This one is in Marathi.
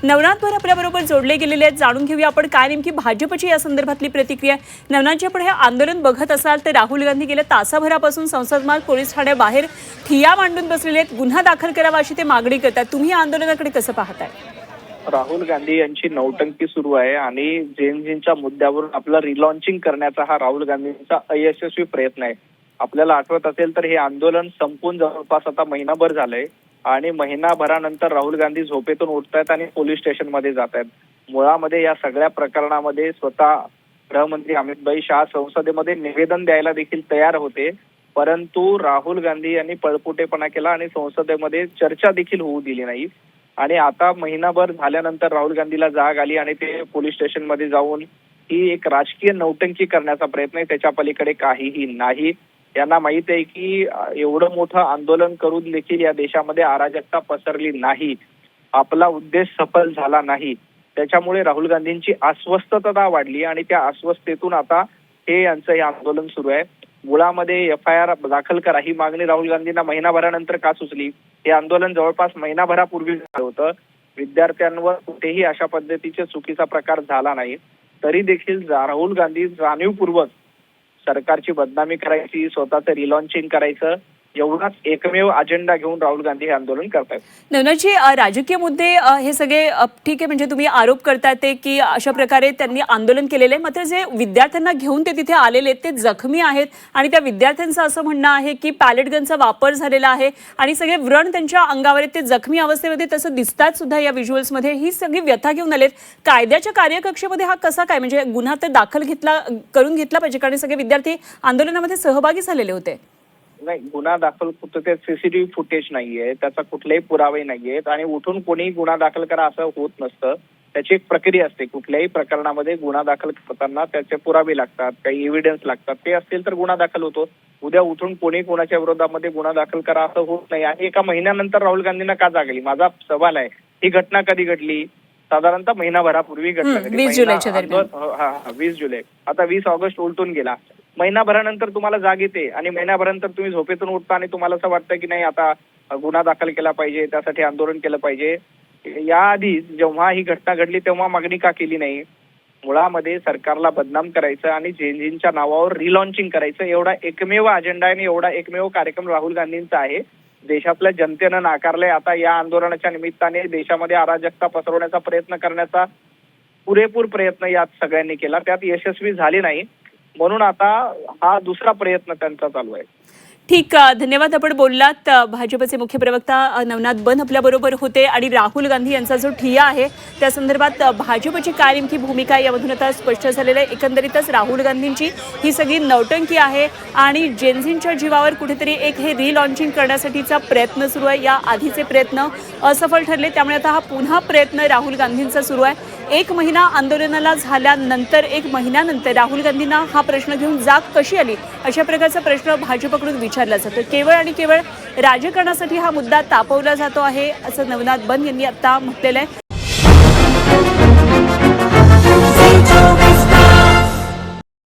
नवनाथ भर आपल्याबरोबर जोडले गेलेले आहेत. जाणून घेऊया आपण काय नेमकी भाजपची या संदर्भातली प्रतिक्रिया आहे. नवनाथजी, आपण हे आंदोलन बघत असाल तर राहुल गांधी गेल्या तासाभरापासून संसद मार्ग पोलीस ठाण्याबाहेर ठिय्या मांडून बसलेले आहेत. गुन्हा दाखल करावा अशी ते मागणी करतात. तुम्ही या आंदोलनाकडे कसं पाहताय? राहुल गांधी यांची नौटंकी सुरू आहे आणि जेएनजीच्या मुद्द्यावरून आपलं रिलॉन्चिंग करण्याचा हा राहुल गांधींचा अयशस्वी प्रयत्न आहे. आपल्याला आठवत असेल तर हे आंदोलन संपून जवळपास आता महिनाभर झालंय आणि महिनाभरानंतर राहुल गांधी झोपेतून उठतायत आणि पोलीस स्टेशनमध्ये जात आहेत. मुळामध्ये या सगळ्या प्रकरणामध्ये स्वतः गृहमंत्री अमित शाह संसदेमध्ये निवेदन द्यायला देखील तयार होते, परंतु राहुल गांधी यांनी पळपुटेपणा केला आणि संसदेमध्ये चर्चा देखील होऊ दिली नाही. आणि आता महिनाभर झाल्यानंतर राहुल गांधीला जाग आली आणि ते पोलीस स्टेशनमध्ये जाऊन ही एक राजकीय नौटंकी करण्याचा प्रयत्न आहे. त्याच्या पलीकडे काहीही नाही. यांना माहित आहे की एवढं मोठं आंदोलन करून देखील या देशामध्ये अराजकता पसरली नाही, आपला उद्देश सफल झाला नाही. त्याच्यामुळे राहुल गांधींची अस्वस्थता वाढली आणि त्या अस्वस्थतेतून आता हे आंदोलन सुरू आहे. मुळामध्ये FIR दाखल करा ही मागणी राहुल गांधींना महिनाभरानंतर का सुचली? हे आंदोलन जवळपास महिनाभरापूर्वी झालं होतं. विद्यार्थ्यांवर कुठेही अशा पद्धतीचे चुकीचा प्रकार झाला नाही, तरी देखील राहुल गांधी जाणीवपूर्वक सरकारची बदनामी करायची, स्वतःचं रिलॉन्चिंग करायचं, एवढाच एकमेव अजेंडा घेऊन राहुल गांधी हे आंदोलन करतायत. नवनाथजी, राजकीय मुद्दे हे सगळे ठीक आहे, म्हणजे तुम्ही आरोप करताय ते की अशा प्रकारे त्यांनी आंदोलन केलेलं आहे. मात्र जे विद्यार्थ्यांना घेऊन ते तिथे आलेले ते जखमी आहेत आणि त्या विद्यार्थ्यांचं असं म्हणणं आहे की पॅलेट गनचा वापर झालेला आहे आणि सगळे व्रण त्यांच्या अंगावर आहेत. ते जखमी अवस्थेमध्ये तसं दिसतात सुद्धा या व्हिज्युअल्समध्ये. ही सगळी व्यथा घेऊन आलेत. कायद्याच्या कार्यकक्षेमध्ये हा कसा काय, म्हणजे गुन्हा तर दाखल करून घेतला पाहिजे, कारण सगळे विद्यार्थी आंदोलनामध्ये सहभागी झालेले होते. नाही, गुन्हा दाखल होतो ते सीसीटीव्ही फुटेज नाहीये, त्याचा कुठलेही पुरावे नाहीयेत आणि उठून कोणीही गुन्हा दाखल करा असं होत नसतं. त्याची एक प्रक्रिया असते. कुठल्याही प्रकरणामध्ये गुन्हा दाखल करताना त्याचे पुरावे लागतात, काही एव्हिडन्स लागतात. ते असतील तर गुन्हा दाखल होतो. उद्या उठून कोणी कोणाच्या विरोधामध्ये गुन्हा दाखल करा असं होत नाही. आणि एका महिन्यानंतर राहुल गांधींना का जागली? माझा सवाल आहे, ही घटना कधी घडली? साधारणतः महिनाभरापूर्वी घटना घडली. 20 जुलैच्या दरम्यान. 20 जुलै. आता 20 ऑगस्ट उलटून गेला. महिनाभरानंतर तुम्हाला जाग येते आणि महिनाभरानंतर तुम्ही झोपेतून उठता आणि तुम्हाला असं वाटतं की नाही आता गुन्हा दाखल केला पाहिजे, त्यासाठी आंदोलन केलं पाहिजे. याआधी जेव्हा ही घटना घडली तेव्हा मागणी का केली नाही? मुळामध्ये सरकारला बदनाम करायचं आणि जेएनजीच्या नावावर रिलॉन्चिंग करायचं, एवढा एकमेव अजेंडा आणि एवढा एकमेव कार्यक्रम राहुल गांधींचा आहे. देशातल्या जनतेनं नाकारलंय. आता या आंदोलनाच्या निमित्ताने देशामध्ये अराजकता पसरवण्याचा प्रयत्न करण्याचा पुरेपूर प्रयत्न यात सगळ्यांनी केला, त्यात यशस्वी झाले नाही. म्हणून आता हा दुसरा प्रयत्न त्यांचा चालू आहे. ठीक, धन्यवाद. आपण बोललात. भाजपचे मुख्य प्रवक्ता नवनाथ बन आपल्याबरोबर होते आणि राहुल गांधी यांचा जो ठिय्या आहे त्या संदर्भात भाजपची काय नेमकी भूमिका यामधून आता स्पष्ट झालेलं आहे. एकंदरीतच राहुल गांधींची ही सगळी नौटंकी आहे आणि जेनझींच्या जीवावर कुठेतरी एक हे रिलॉन्चिंग करण्यासाठीचा प्रयत्न सुरू आहे. या आधीचे प्रयत्न असफल ठरले, त्यामुळे आता हा पुन्हा प्रयत्न राहुल गांधींचा सुरू आहे. 1 महिना आंदोलनाला झाल्यानंतर 1 महिन्यानंतर राहुल गांधींना हा प्रश्न घेऊन जाग कशी आली, अशा प्रकारचा प्रश्न भाजपकडून विचारला जातो. केवळ आणि केवळ राजकारणासाठी हा मुद्दा तापवला जातो आहे असं नवनाथ बन यांनी आता म्हटलेलं आहे.